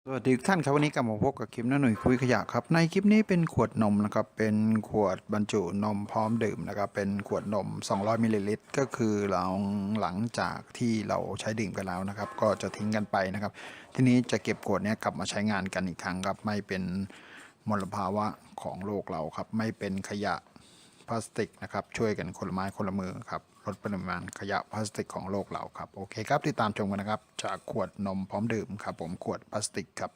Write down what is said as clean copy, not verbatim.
สวัสดีทุกท่านครับวันนี้กลับมาพบกับคลิปน้าหนุ่ยคุยขยะครับในคลิปนี้เป็นขวดนมนะครับเป็นขวดบรรจุนมพร้อมดื่มนะครับเป็นขวดนม200มิลลิลิตรก็คือหลังจากที่เราใช้ดื่มกันแล้วนะครับก็จะทิ้งกันไปนะครับทีนี้จะเก็บขวดนี้กลับมาใช้งานกันอีกครั้งครับไม่เป็นมลภาวะของโลกเราครับไม่เป็นขยะพลาสติกนะครับช่วยกันคนละไม้คนละมือครับลดปริมาณขยะพลาสติกของโลกเราครับโอเคครับติดตามชมกันนะครับจากขวดนมพร้อมดื่มครับผมขวดพลาสติกครับ